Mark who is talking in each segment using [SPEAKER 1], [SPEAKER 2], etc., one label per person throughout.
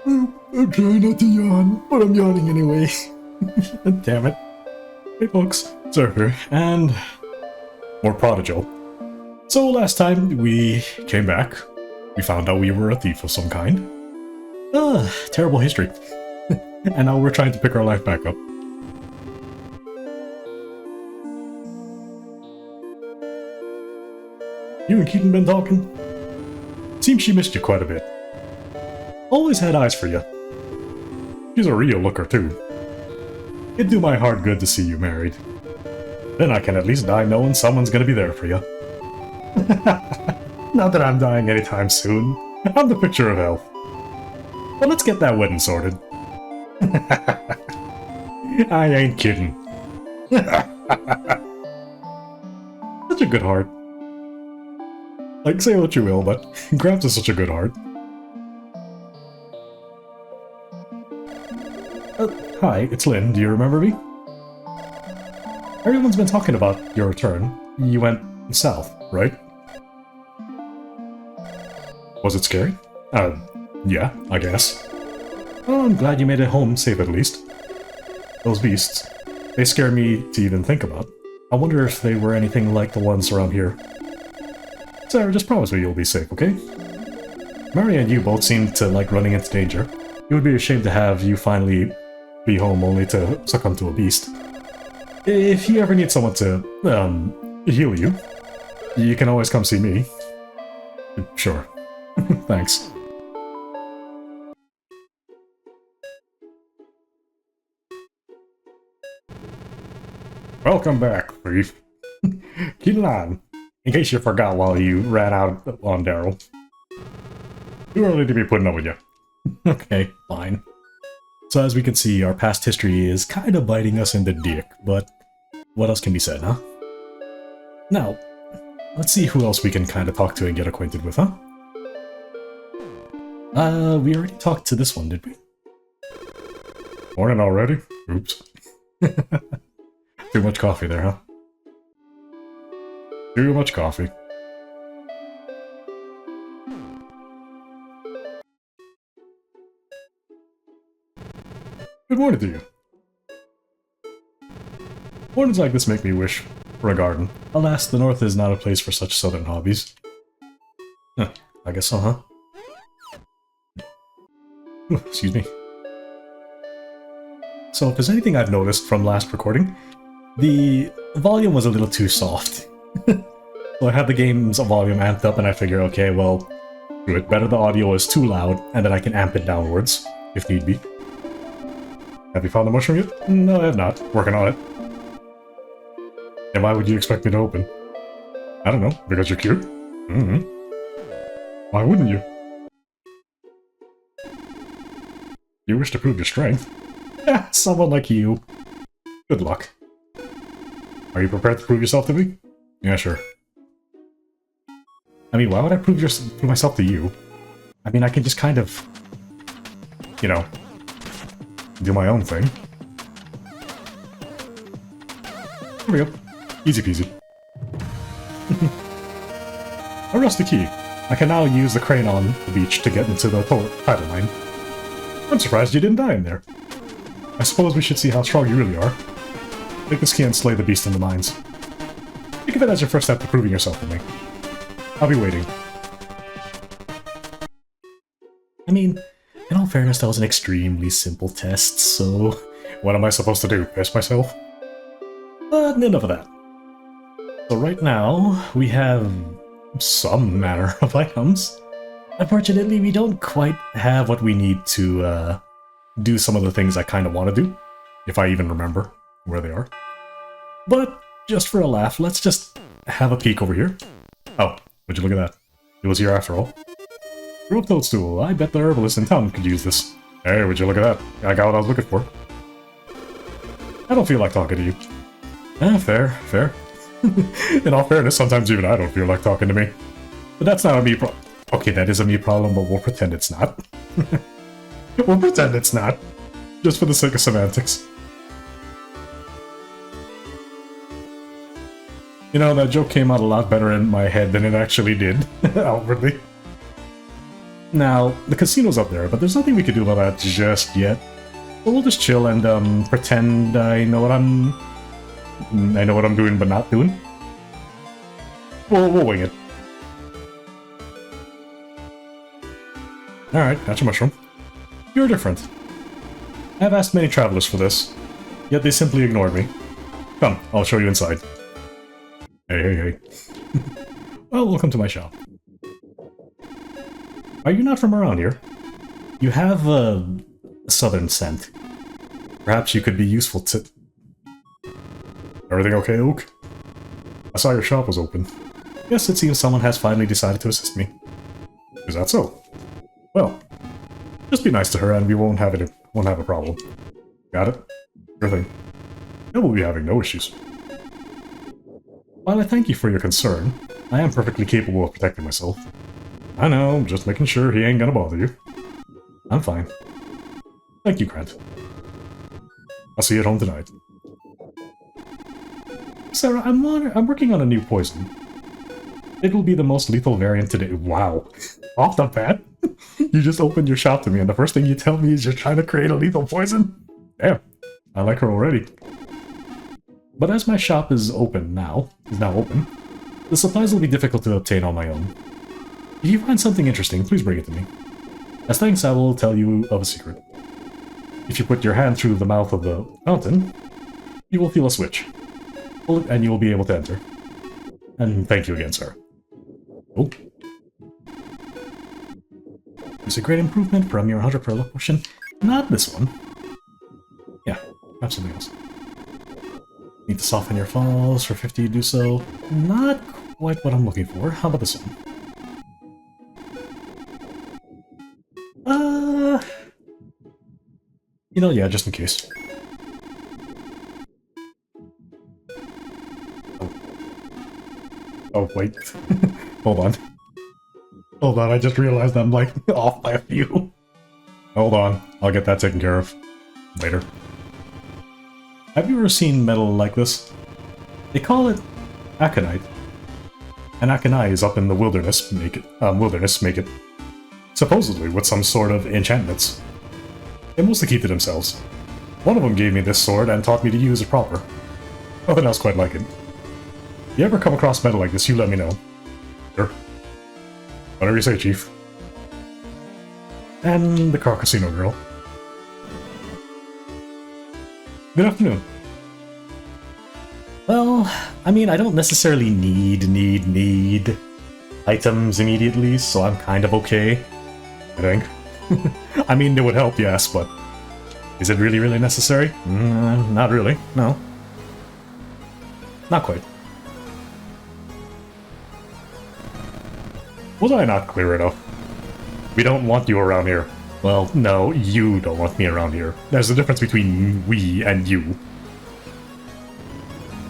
[SPEAKER 1] I'm trying not to yawn, but I'm yawning anyway. Damn it. Hey folks, Surfer, and more Prodigal. So last time we came back, we found out we were a thief of some kind. Terrible history. And now we're trying to pick our life back up. You and Keaton been talking? Seems she missed you quite a bit. Always had eyes for you. She's a real looker too. It'd do my heart good to see you married. Then I can at least die knowing someone's gonna be there for you. Not that I'm dying anytime soon. I'm the picture of health. But let's get that wedding sorted. I ain't kidding. Such a good heart. Like, say what you will, but Gramps is such a good heart. Hi, it's Lynn. Do you remember me? Everyone's been talking about your return. You went south, right? Was it scary? Yeah, I guess. Well, I'm glad you made it home safe at least. Those beasts, they scare me to even think about. I wonder if they were anything like the ones around here. Sarah, just promise me you'll be safe, okay? Mary and you both seem to like running into danger. It would be a shame to have you finally be home only to succumb to a beast. If you ever need someone to, heal you, you can always come see me. Sure. Thanks. Welcome back, Thief. Keep on. In case you forgot while you ran out on Daryl. Too early to be putting up with you. Okay, fine. So as we can see, our past history is kind of biting us in the dick, but what else can be said, huh? Now, let's see who else we can kind of talk to and get acquainted with, huh? We already talked to this one, did we? Morning already? Oops. Too much coffee there, huh? Too much coffee. Good morning to you. Mornings like this make me wish for a garden. Alas, the north is not a place for such southern hobbies. Huh, I guess so, huh? Excuse me. So if there's anything I've noticed from last recording, the volume was a little too soft. So I had the game's volume amped up and I figure, okay, well, screw it, better the audio is too loud and then I can amp it downwards, if need be. Have you found the mushroom yet? No, I have not. Working on it. And why would you expect me to open? I don't know, because you're cute? Mm-hmm. Why wouldn't you? You wish to prove your strength? Yeah, someone like you. Good luck. Are you prepared to prove yourself to me? Yeah, sure. I mean, why would I prove myself to you? I mean, I can just kind of, you know, do my own thing. Here we go. Easy peasy. A rusty key. I can now use the crane on the beach to get into the tidal mine. I'm surprised you didn't die in there. I suppose we should see how strong you really are. Take this key and slay the beast in the mines. Think of it as your first step to proving yourself to me. I'll be waiting. I mean, in all fairness, that was an extremely simple test, so what am I supposed to do? Piss myself? But enough of that. So right now, we have some manner of items. Unfortunately, we don't quite have what we need to do some of the things I kind of want to do, if I even remember where they are. But just for a laugh, let's just have a peek over here. Oh, would you look at that? It was here after all. Rope toadstool. I bet the herbalist in town could use this. Hey, would you look at that? I got what I was looking for. I don't feel like talking to you. Fair, fair. In all fairness, sometimes even I don't feel like talking to me. But that's not a me problem. Okay, that is a me problem, but we'll pretend it's not. We'll pretend it's not. Just for the sake of semantics. You know, that joke came out a lot better in my head than it actually did, outwardly. Now, the casino's up there, but there's nothing we can do about that just yet. So we'll just chill and pretend I know what I'm doing but not doing. We'll wing it. Alright, gotcha, mushroom. You're different. I've asked many travelers for this, yet they simply ignored me. Come, I'll show you inside. Hey. Well, welcome to my shop. Are you not from around here? You have a southern scent. Perhaps you could be useful to... Everything okay, Oak? I saw your shop was open. Yes, it seems someone has finally decided to assist me. Is that so? Well, just be nice to her and we won't have a problem. Got it? Sure thing. And we'll be having no issues. While I thank you for your concern, I am perfectly capable of protecting myself. I know, I'm just making sure he ain't gonna bother you. I'm fine. Thank you, Grant. I'll see you at home tonight. Sarah, I'm working on a new poison. It will be the most lethal variant today. Wow. Off the bat? You just opened your shop to me and the first thing you tell me is you're trying to create a lethal poison? Damn. I like her already. But as my shop is now open, the supplies will be difficult to obtain on my own. If you find something interesting, please bring it to me. As thanks, I will tell you of a secret. If you put your hand through the mouth of the fountain, you will feel a switch. Pull it and you will be able to enter. And thank you again, sir. Oh. It's a great improvement from your 100 per luck potion. Not this one. Yeah, have something else. Need to soften your falls for 50 to do so. Not quite what I'm looking for. How about this one? You know, yeah, just in case. Oh wait. Hold on. Hold on, I just realized I'm, like, off by a few. Hold on, I'll get that taken care of. Later. Have you ever seen metal like this? They call it aconite. And aconite is up in the wilderness, make it supposedly with some sort of enchantments. They mostly keep to themselves. One of them gave me this sword and taught me to use it proper. Nothing else quite like it. If you ever come across metal like this, you let me know. Sure. Whatever you say, Chief. And the car casino girl. Good afternoon. Well, I mean, I don't necessarily need items immediately, so I'm kind of okay, I think. I mean, it would help, yes, but is it really necessary? Not really, no. Not quite. Was I not clear enough? We don't want you around here. Well, no, you don't want me around here. There's a difference between we and you.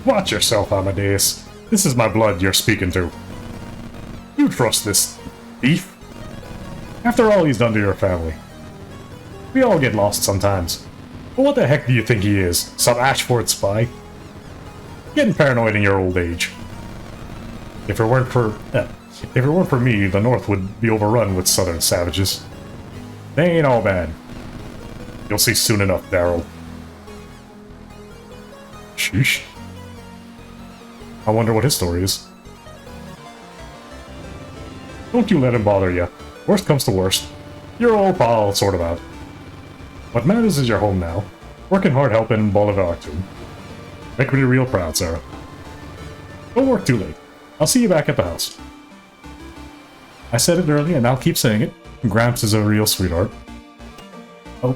[SPEAKER 1] Watch yourself, Amadeus. This is my blood you're speaking to. You trust this thief? After all he's done to your family. We all get lost sometimes. But what the heck do you think he is? Some Ashford spy? Getting paranoid in your old age. If it weren't for me, the North would be overrun with southern savages. They ain't all bad. You'll see soon enough, Daryl. Sheesh. I wonder what his story is. Don't you let him bother you. Worst comes to worst. Your old pal will sort him out. What matters is you're home now. Working hard helping Bolivar too. Make me real proud, Sarah. Don't work too late. I'll see you back at the house. I said it earlier and I'll keep saying it. Gramps is a real sweetheart. Oh.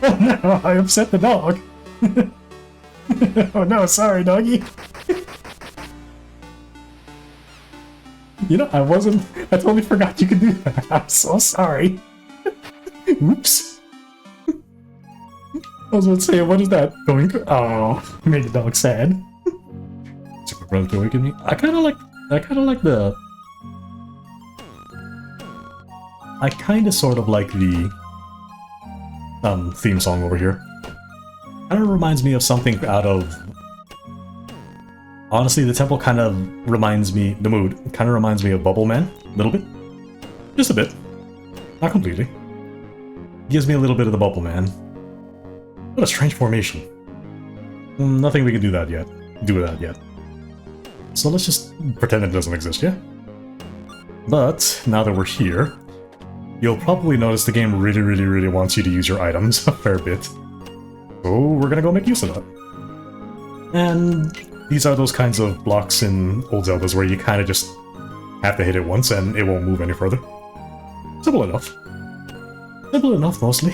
[SPEAKER 1] Oh no, I upset the dog. Oh no, sorry, doggy. You know, I totally forgot you could do that. I'm so sorry. Oops. I was about to say, what is that? Going? Oh, made the dog sad. Super brother to awaken me. I kind of sort of like the theme song over here. Kind of reminds me of something out of... Honestly, the temple kind of reminds me... The mood kind of reminds me of Bubble Man. A little bit. Just a bit. Not completely. Gives me a little bit of the bubble, man. What a strange formation. Nothing we can do that yet. Do with that yet. So let's just pretend it doesn't exist, yeah? But, now that we're here, you'll probably notice the game really wants you to use your items a fair bit. So we're gonna go make use of that. And these are those kinds of blocks in old Zeldas where you kind of just have to hit it once and it won't move any further. Simple enough. Simple enough, mostly.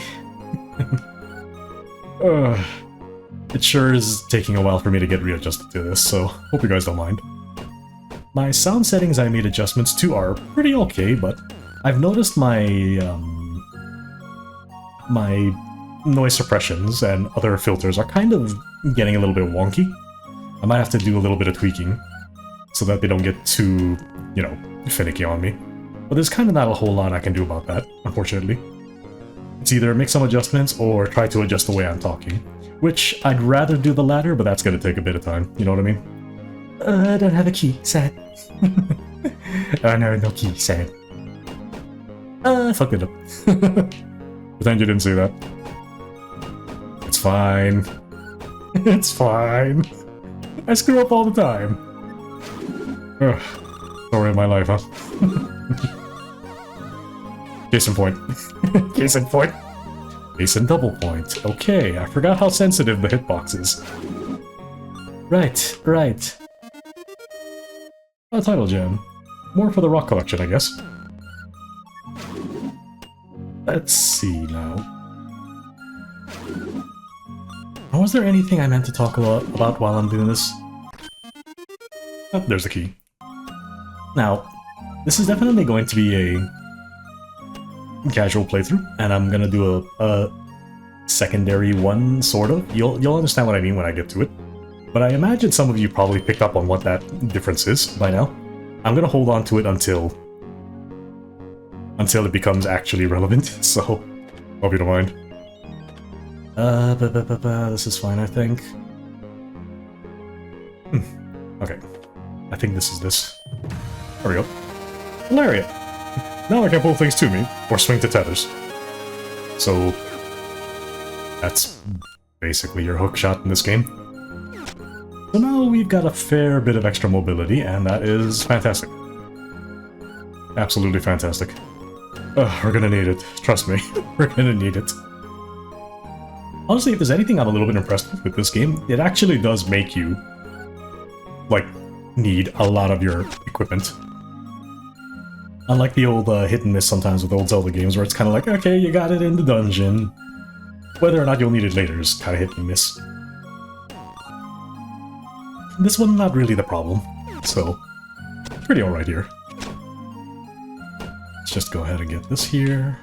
[SPEAKER 1] It sure is taking a while for me to get readjusted to this, so hope you guys don't mind. My sound settings I made adjustments to are pretty okay, but I've noticed my my noise suppressions and other filters are kind of getting a little bit wonky. I might have to do a little bit of tweaking so that they don't get too, you know, finicky on me. But there's kind of not a whole lot I can do about that, unfortunately. It's either make some adjustments or try to adjust the way I'm talking. Which, I'd rather do the latter, but that's gonna take a bit of time, you know what I mean? I don't have a key, sad. Oh no, no key, sad. I fucked it up. Pretend you didn't see that. It's fine. It's fine. I screw up all the time. Ugh. Story of my life, huh? Case in point. Case in point. Case in double point. Okay, I forgot how sensitive the hitbox is. Right, right. A title gem. More for the rock collection, I guess. Let's see now. Was there anything I meant to talk about while I'm doing this? Oh, there's the key. Now, this is definitely going to be a casual playthrough, and I'm gonna do a secondary one, sort of. You'll understand what I mean when I get to it. But I imagine some of you probably picked up on what that difference is by now. I'm gonna hold on to it until it becomes actually relevant, so hope you don't mind. This is fine, I think. Okay. I think this is this. There we go. Lariat! Now I can pull things to me, or swing to tethers. So, that's basically your hook shot in this game. So now we've got a fair bit of extra mobility, and that is fantastic. Absolutely fantastic. We're gonna need it. Trust me. We're gonna need it. Honestly, if there's anything I'm a little bit impressed with this game, it actually does make you, like, need a lot of your equipment. Unlike the old hit and miss sometimes with old Zelda games, where it's kind of like, okay, you got it in the dungeon. Whether or not you'll need it later is kind of hit and miss. This one, not really the problem, so pretty alright here. Let's just go ahead and get this here.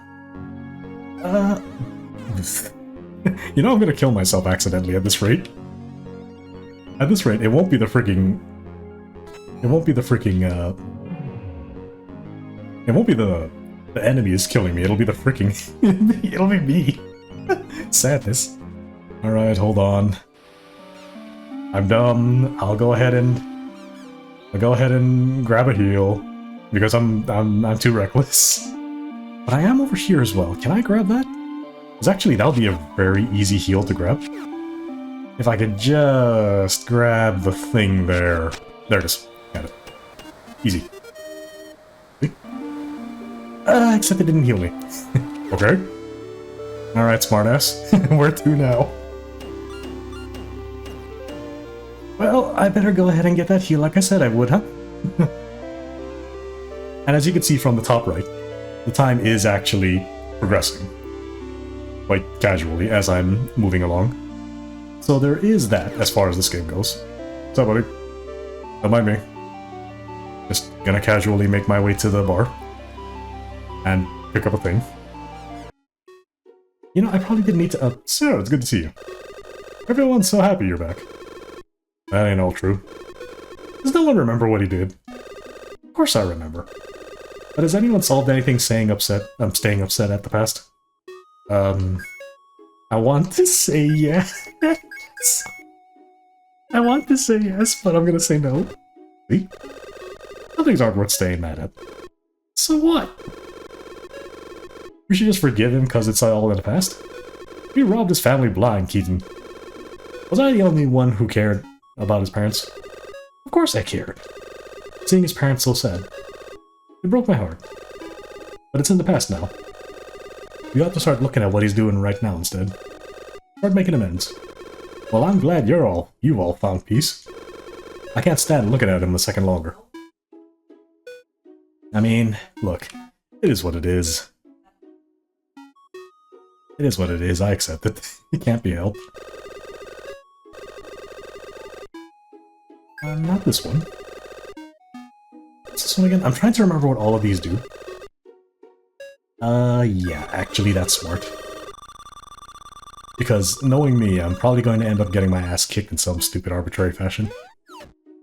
[SPEAKER 1] You know I'm gonna kill myself accidentally at this rate. At this rate, it won't be the freaking... It won't be the freaking, It won't be the enemies killing me, it'll be the freaking... it'll be me. Sadness. Alright, hold on. I'm dumb. I'll go ahead and grab a heal. Because I'm too reckless. But I am over here as well. Can I grab that? Because actually, that'll be a very easy heal to grab. If I could just grab the thing there. There it is. Got it. Easy. See? Except it didn't heal me. Okay. Alright, smartass. Where to now? Well, I better go ahead and get that heal like I said I would, huh? And as you can see from the top right, the time is actually progressing. Quite casually as I'm moving along. So there is that as far as this game goes. What's up, buddy? Don't mind me. Just gonna casually make my way to the bar. And pick up a thing. You know, I probably didn't need to... Sarah, it's good to see you. Everyone's so happy you're back. That ain't all true. Does no one remember what he did? Of course I remember. But has anyone solved anything staying upset at the past? I want to say yes. I want to say yes, but I'm gonna say no. See? Some things aren't worth staying mad at. So what? We should just forgive him because it's all in the past. We robbed his family blind, Keaton. Was I the only one who cared about his parents? Of course I cared. Seeing his parents so sad. It broke my heart. But it's in the past now. We ought to start looking at what he's doing right now instead. Start making amends. Well, I'm glad you've all found peace. I can't stand looking at him a second longer. I mean, look, it is what it is. It is what it is, I accept it. It can't be helped. Not this one. What's this one again? I'm trying to remember what all of these do. Yeah, actually that's smart. Because, knowing me, I'm probably going to end up getting my ass kicked in some stupid arbitrary fashion.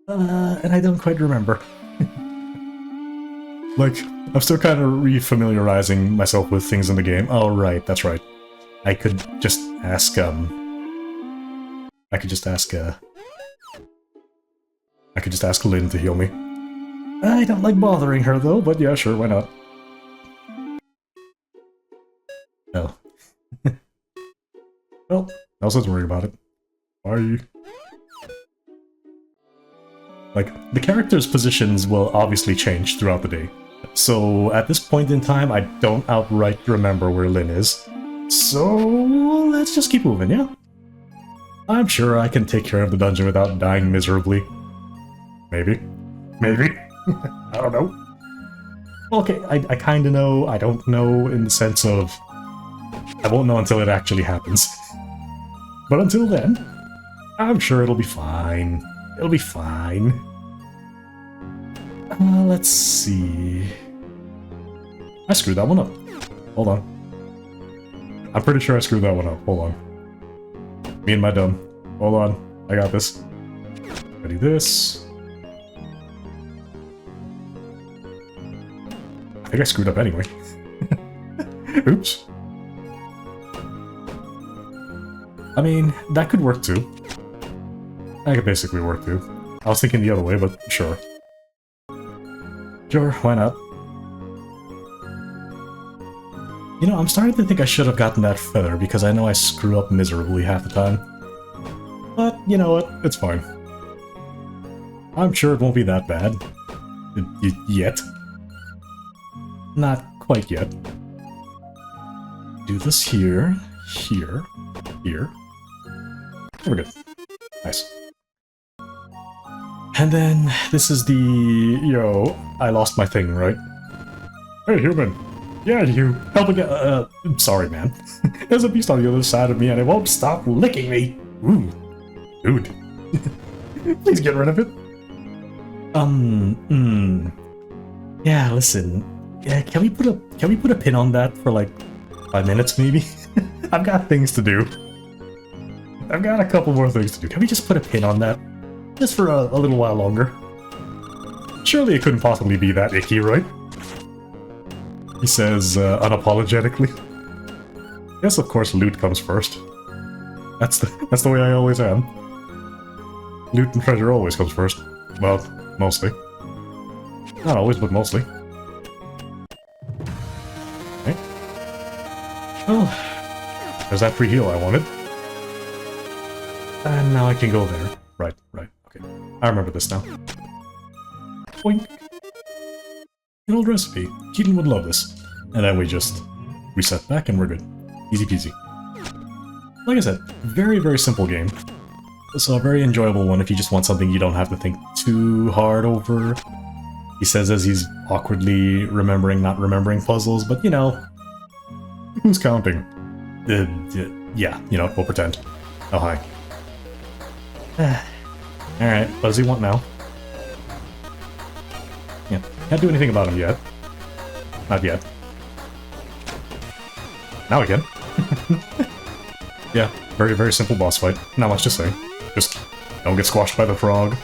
[SPEAKER 1] And I don't quite remember. Like, I'm still kind of re-familiarizing myself with things in the game. Oh, right, that's right. I could just ask, I could just ask Lynn to heal me. I don't like bothering her, though, but yeah, sure, why not? Oh. Well, no sense worrying about it. Bye. Like, the characters' positions will obviously change throughout the day. So, at this point in time, I don't outright remember where Lynn is. So, let's just keep moving, yeah? I'm sure I can take care of the dungeon without dying miserably. Maybe. Maybe. I don't know. Okay, I kinda know, I don't know in the sense of... I won't know until it actually happens. But until then, I'm sure it'll be fine. It'll be fine. Let's see... I screwed that one up. Hold on. I'm pretty sure I screwed that one up. Hold on. Me and my dumb. Hold on. I got this. Ready this. I think I screwed up anyway. Oops. I mean, that could work too. That could basically work too. I was thinking the other way, but sure. Sure, why not? You know, I'm starting to think I should have gotten that feather because I know I screw up miserably half the time. But, you know what? It's fine. I'm sure it won't be that bad. Yet. Not quite yet. Do this here, here, here. There we go. Nice. And then, this is the... Yo, I lost my thing, right? Hey, human! Yeah, you! Help again! Sorry, man. There's a beast on the other side of me and it won't stop licking me! Ooh. Dude. Please get rid of it! Yeah, listen. Yeah, can we put a pin on that for like 5 minutes, maybe? I've got things to do. I've got a couple more things to do. Can we just put a pin on that? Just for a little while longer. Surely it couldn't possibly be that icky, right? He says, unapologetically. Yes, of course, loot comes first. That's the way I always am. Loot and treasure always comes first. Well, mostly. Not always, but mostly. Okay. Well, there's that free heal I wanted. And now I can go there. Right, okay. I remember this now. Boink. An old recipe. Keaton would love this. And then we just reset back and we're good. Easy peasy. Like I said, very, very simple game. So a very enjoyable one if you just want something you don't have to think too hard over. He says as he's awkwardly remembering not remembering puzzles, but you know... Who's counting? Yeah, you know, we'll pretend. Oh, hi. Alright, what does he want now? Yeah, can't do anything about him yet. Not yet. Now we can. Yeah, very, very simple boss fight. Not much to say. Just don't get squashed by the frog,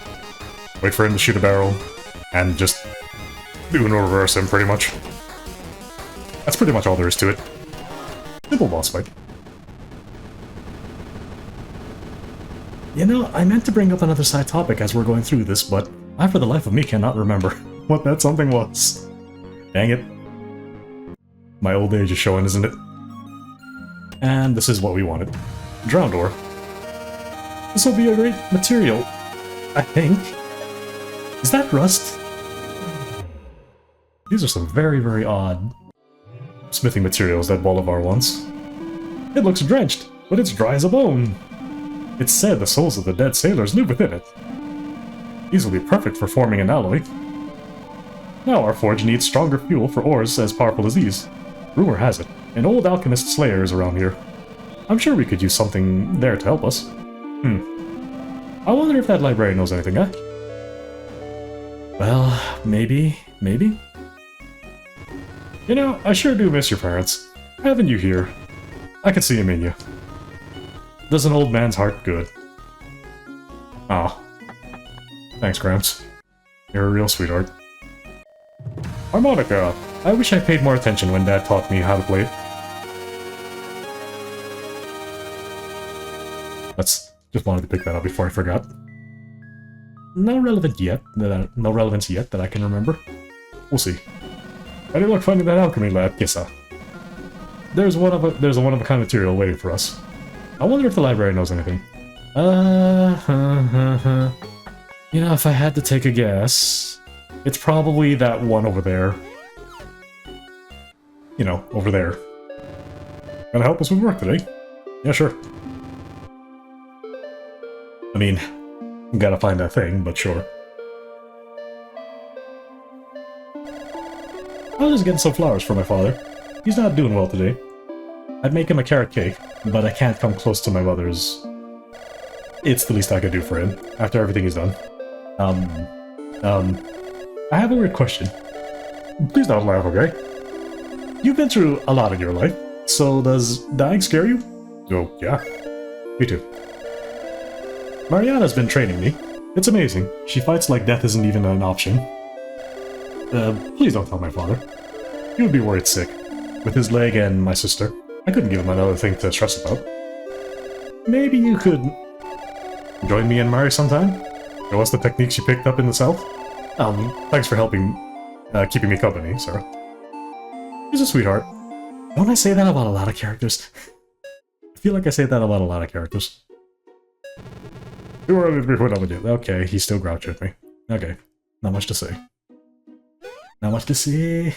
[SPEAKER 1] wait for him to shoot a barrel, and just do no reverse him, pretty much. That's pretty much all there is to it. Simple boss fight. You know, I meant to bring up another side topic as we're going through this, but I for the life of me cannot remember what that something was. Dang it. My old age is showing, isn't it? And this is what we wanted. Drowned ore. This will be a great material, I think. Is that rust? These are some very, very odd smithing materials that Bolivar wants. It looks drenched, but it's dry as a bone. It's said the souls of the dead sailors live within it. These will be perfect for forming an alloy. Now our forge needs stronger fuel for ores as powerful as these. Rumor has it, an old alchemist slayer is around here. I'm sure we could use something there to help us. I wonder if that librarian knows anything, huh? Well, maybe. You know, I sure do miss your parents. Having you here, I could see him in you. Does an old man's heart good. Aw. Thanks, Gramps. You're a real sweetheart. Harmonica! I wish I paid more attention when Dad taught me how to play it. Just wanted to pick that up before I forgot. No relevance yet that I can remember. We'll see. How do you look finding that alchemy lab, Kissa? There's a one-of-a-kind material waiting for us. I wonder if the library knows anything. You know, if I had to take a guess, it's probably that one over there. You know, over there. Gonna help us with work today? Yeah, sure. I mean, gotta find that thing, but sure. I was just getting some flowers for my father. He's not doing well today. I'd make him a carrot cake, but I can't come close to my mother's. It's the least I could do for him, after everything he's done. I have a weird question. Please don't laugh, okay? You've been through a lot in your life, so does dying scare you? Oh, yeah. Me too. Mariana's been training me. It's amazing. She fights like death isn't even an option. Please don't tell my father. He would be worried sick. With his leg and my sister. I couldn't give him another thing to stress about. Maybe you could join me and Mari sometime? Show us the techniques you picked up in the south? Thanks for helping, keeping me company, Sarah. He's a sweetheart. Don't I say that about a lot of characters? I feel like I say that about a lot of characters. Too early to be put up with it. Okay, he's still grouchy with me. Okay, not much to say. Not much to say.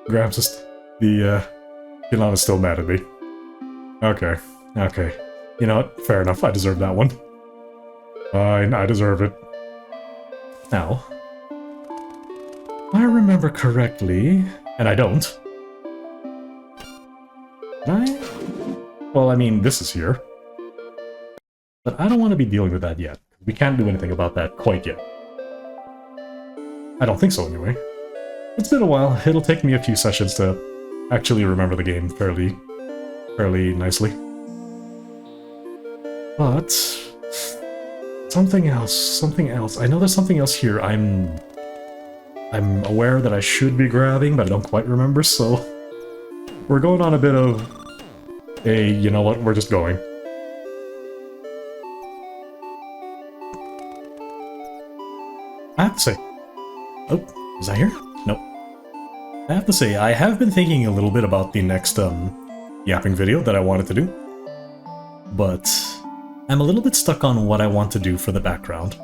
[SPEAKER 1] Gramps is... Kilana's still mad at me. Okay. You know what? Fair enough, I deserve that one. Fine, I deserve it. Now... if I remember correctly... and I don't... Well, I mean, this is here. But I don't want to be dealing with that yet. We can't do anything about that quite yet. I don't think so, anyway. It's been a while. It'll take me a few sessions to actually remember the game fairly nicely. But... something else. I know there's something else here I'm aware that I should be grabbing, but I don't quite remember, so... we're going on a bit of a, you know what, we're just going. I have to say... oh, is that here? Nope. I have to say, I have been thinking a little bit about the next, yapping video that I wanted to do. But... I'm a little bit stuck on what I want to do for the background.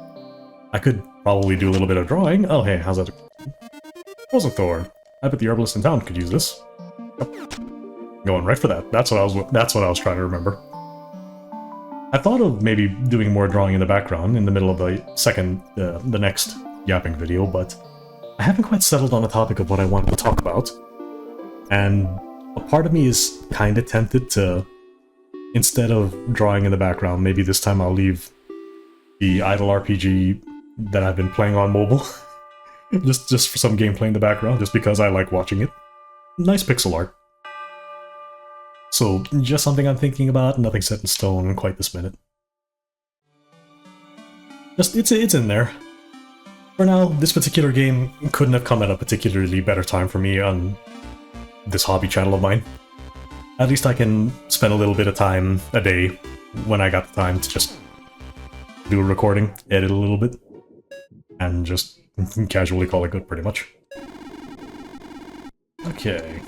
[SPEAKER 1] I could probably do a little bit of drawing. Oh, hey, how's that? Rosenthorn. I bet the herbalist in town could use this. Yep. Going right for that. That's what I was trying to remember. I thought of maybe doing more drawing in the background in the middle of the next yapping video, but I haven't quite settled on the topic of what I wanted to talk about. And a part of me is kind of tempted to, instead of drawing in the background, maybe this time I'll leave the idle RPG that I've been playing on mobile. just for some gameplay in the background, just because I like watching it. Nice pixel art. So, just something I'm thinking about, nothing set in stone quite this minute. Just, it's in there. For now, this particular game couldn't have come at a particularly better time for me on this hobby channel of mine. At least I can spend a little bit of time a day when I got the time to just do a recording, edit a little bit, and just casually call it good, pretty much. Okay.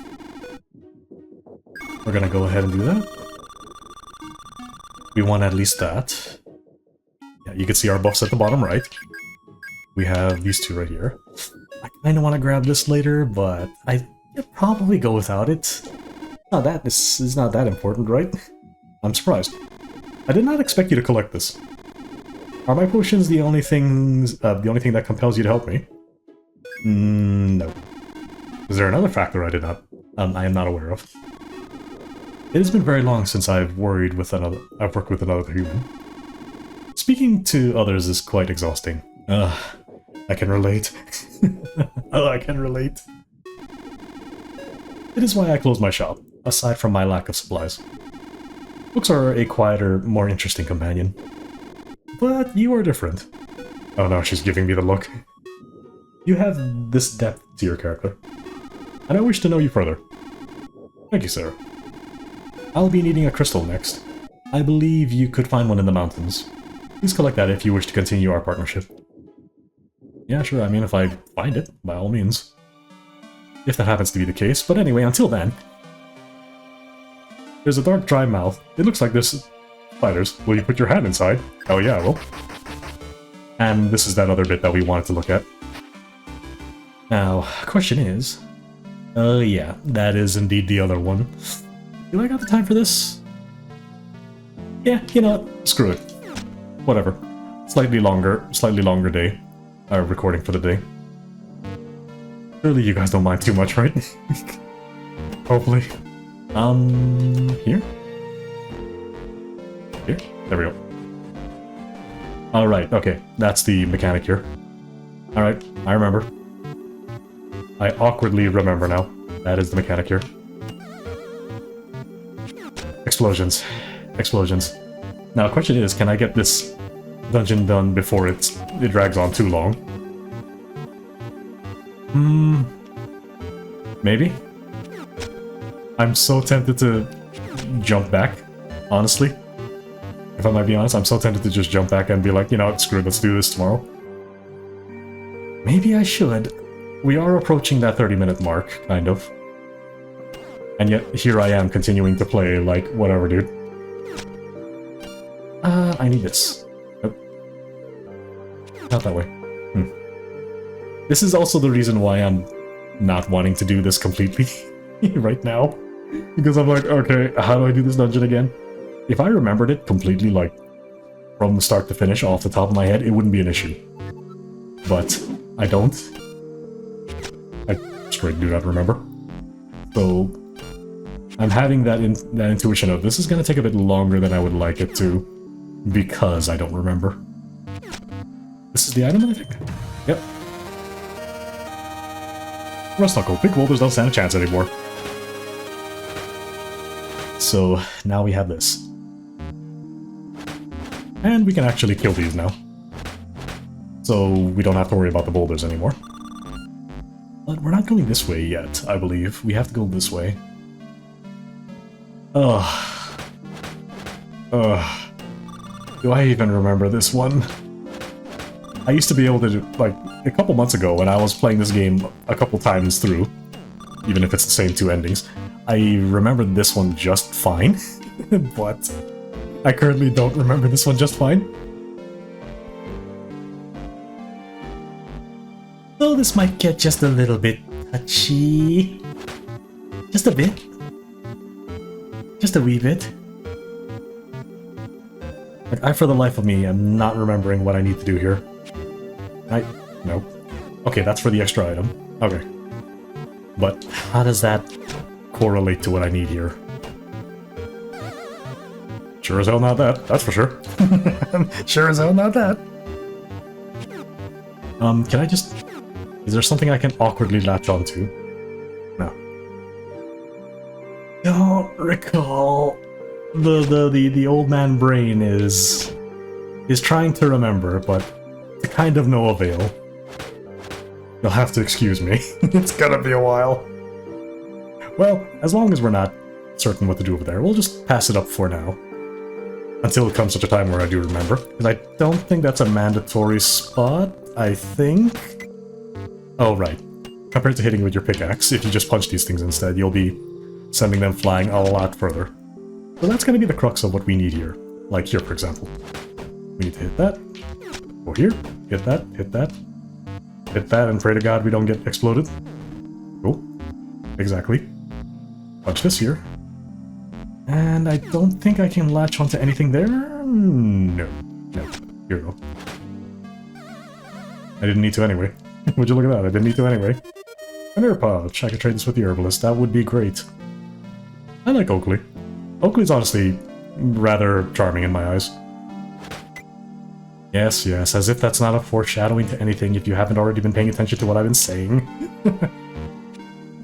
[SPEAKER 1] We're gonna go ahead and do that. We want at least that. Yeah, you can see our buffs at the bottom right. We have these two right here. I kinda wanna grab this later, but I could probably go without it. Oh, this is not that important, right? I'm surprised. I did not expect you to collect this. Are my potions the only thing that compels you to help me? No. Is there another factor I am not aware of? It has been very long since I've worked with another human. Speaking to others is quite exhausting. I can relate. Oh, I can relate. It is why I closed my shop, aside from my lack of supplies. Books are a quieter, more interesting companion. But you are different. Oh no, she's giving me the look. You have this depth to your character, and I wish to know you further. Thank you, Sarah. I'll be needing a crystal next. I believe you could find one in the mountains. Please collect that if you wish to continue our partnership. Yeah, sure, I mean, if I find it, by all means. If that happens to be the case, but anyway, until then... There's a dark, dry mouth. It looks like there's spiders. Will you put your hand inside? Oh yeah, I will. And this is that other bit that we wanted to look at. Now, question is... yeah, that is indeed the other one. Do I got the time for this? Yeah, you know what? Screw it. Whatever. Slightly longer day. Recording for the day. Surely you guys don't mind too much, right? Hopefully. Here? Here? There we go. Alright, okay. That's the mechanic here. Alright, I remember. I awkwardly remember now. That is the mechanic here. Explosions. Explosions. Now, the question is, can I get this dungeon done before it drags on too long? Maybe? I'm so tempted to jump back, honestly. If I might be honest, I'm so tempted to just jump back and be like, you know what, screw it, let's do this tomorrow. Maybe I should. We are approaching that 30-minute mark, kind of. And yet, here I am continuing to play, like, whatever, dude. I need this. Nope. Not that way. This is also the reason why I'm not wanting to do this completely right now. Because I'm like, okay, how do I do this dungeon again? If I remembered it completely, like, from start to finish, off the top of my head, it wouldn't be an issue. But I don't. I straight do not remember. So, I'm having that intuition of this is going to take a bit longer than I would like it to, because I don't remember. This is the item, I think? Yep. Rust knuckle. Big boulders don't stand a chance anymore. So, now we have this. And we can actually kill these now. So, we don't have to worry about the boulders anymore. But we're not going this way yet, I believe. We have to go this way. Ugh. Ugh. Do I even remember this one? I used to be able to do, like, a couple months ago when I was playing this game a couple times through, even if it's the same two endings, I remembered this one just fine, but I currently don't remember this one just fine. So this might get just a little bit touchy. Just a bit. Just a wee bit. Like, I, for the life of me, am not remembering what I need to do here. No. Okay, that's for the extra item. Okay. But how does that correlate to what I need here? Sure as hell not that, that's for sure. Sure as hell not that. Can I just... Is there something I can awkwardly latch onto? No. Don't recall. The old man brain is trying to remember, but to kind of no avail. You'll have to excuse me. It's gonna be a while. Well, as long as we're not certain what to do over there, we'll just pass it up for now. Until it comes such a time where I do remember. Because I don't think that's a mandatory spot, I think. Oh, right. compared to hitting with your pickaxe, if you just punch these things instead, you'll be sending them flying a lot further. So that's going to be the crux of what we need here. Like here, for example. We need to hit that. Go here. Hit that. Hit that. Hit that, and pray to God we don't get exploded. Cool. Exactly. Punch this here. And I don't think I can latch onto anything there. No. No. Here we go. I didn't need to anyway. Would you look at that? I didn't need to anyway. An air pouch. I could trade this with the herbalist. That would be great. I like Oakley. Oakley's honestly rather charming in my eyes. Yes, yes, as if that's not a foreshadowing to anything if you haven't already been paying attention to what I've been saying.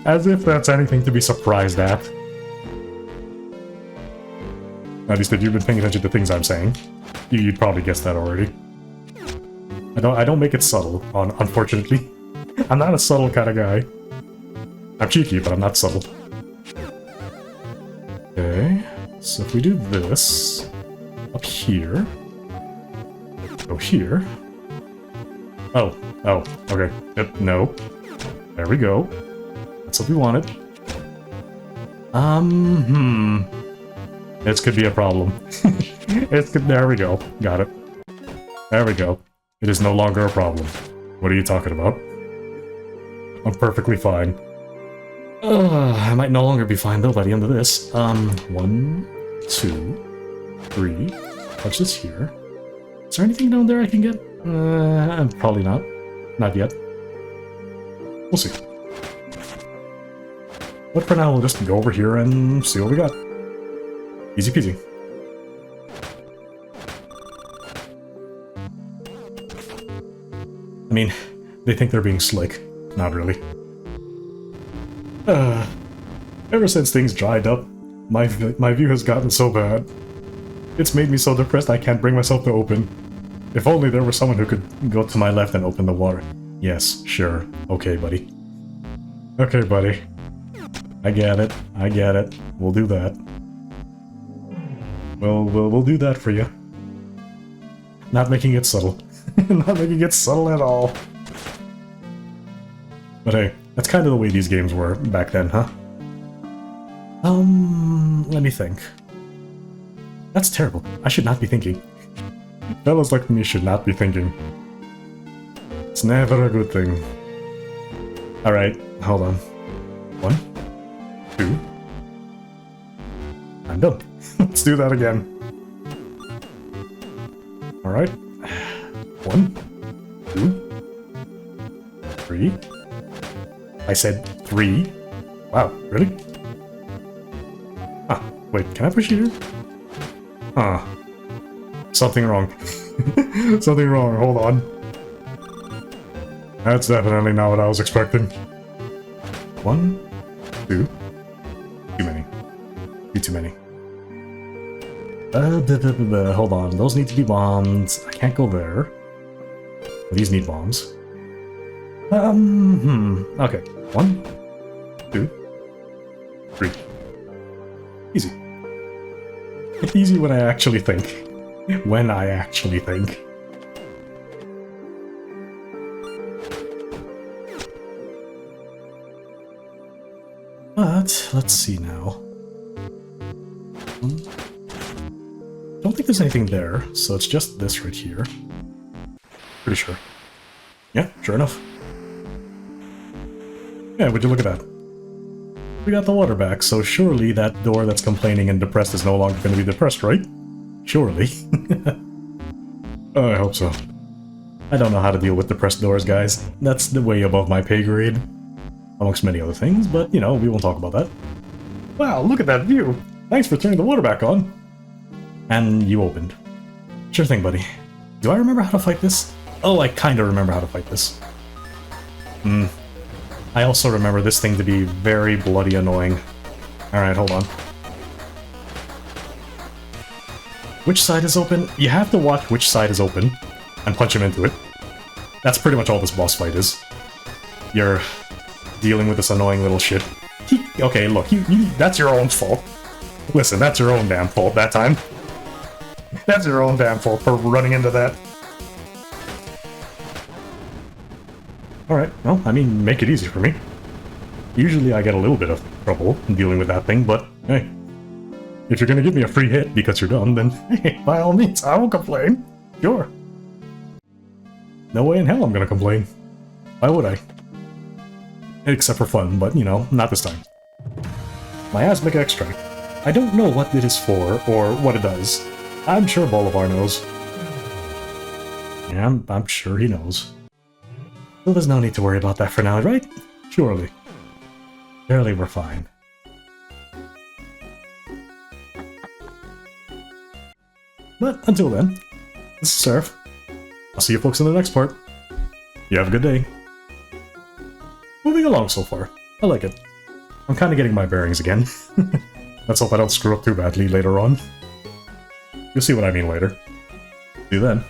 [SPEAKER 1] As if that's anything to be surprised at. At least if you've been paying attention to things I'm saying, you'd probably guess that already. I don't make it subtle, unfortunately. I'm not a subtle kind of guy. I'm cheeky, but I'm not subtle. Okay, so if we do this up here, go here. Oh, okay. Yep, no. There we go. That's what we wanted. This could be a problem. There we go. Got it. There we go. It is no longer a problem. What are you talking about? I'm perfectly fine. I might no longer be fine though by the end of this. 1, 2, 3. Touch this here. Is there anything down there I can get? Probably not. Not yet. We'll see. But for now, we'll just go over here and see what we got. Easy peasy. I mean, they think they're being slick. Not really. Ever since things dried up, my view has gotten so bad. It's made me so depressed I can't bring myself to open. If only there was someone who could go to my left and open the water. Yes, sure. Okay, buddy. Okay, buddy. I get it. I get it. We'll do that. We'll do that for you. Not making it subtle. Not making it subtle at all. But hey, that's kind of the way these games were back then, huh? Let me think. That's terrible. I should not be thinking. Fellas like me should not be thinking. It's never a good thing. Alright, hold on. 1, 2. I'm done. Let's do that again. Alright. 1, 2, 3. I said 3. Wow, really? Ah, wait, can I push you here? Huh. Something wrong. Something wrong, hold on. That's definitely not what I was expecting. 1, 2. Too many. Too many. Hold on, those need to be bombs. I can't go there. These need bombs. Okay. 1, 2, 3. Easy. It's easy when I actually think. When I actually think. But, let's see now. Don't think there's anything there, so it's just this right here. Pretty sure. Yeah, sure enough. Yeah, would you look at that? We got the water back, so surely that door that's complaining and depressed is no longer going to be depressed, right? Surely. I hope so. I don't know how to deal with depressed doors, guys. That's the way above my pay grade. Amongst many other things, but, you know, we won't talk about that. Wow, look at that view! Thanks for turning the water back on. And you opened. Sure thing, buddy. Do I remember how to fight this? Oh, I kinda remember how to fight this. I also remember this thing to be very bloody annoying. Alright, hold on. Which side is open? You have to watch which side is open and punch him into it. That's pretty much all this boss fight is. You're dealing with this annoying little shit. Okay, look, that's your own fault. Listen, that's your own damn fault that time. That's your own damn fault for running into that. Alright, well, I mean, make it easy for me. Usually I get a little bit of trouble dealing with that thing, but hey. If you're gonna give me a free hit because you're done, then hey, by all means, I won't complain. Sure. No way in hell I'm gonna complain. Why would I? Except for fun, but you know, not this time. Miasmic extract. I don't know what it is for, or what it does. I'm sure Bolivar knows. Yeah, I'm sure he knows. Well, there's no need to worry about that for now, right? Surely. Surely we're fine. But until then, this is Seraph. I'll see you folks in the next part. You have a good day. Moving along so far. I like it. I'm kind of getting my bearings again. Let's hope I don't screw up too badly later on. You'll see what I mean later. See you then.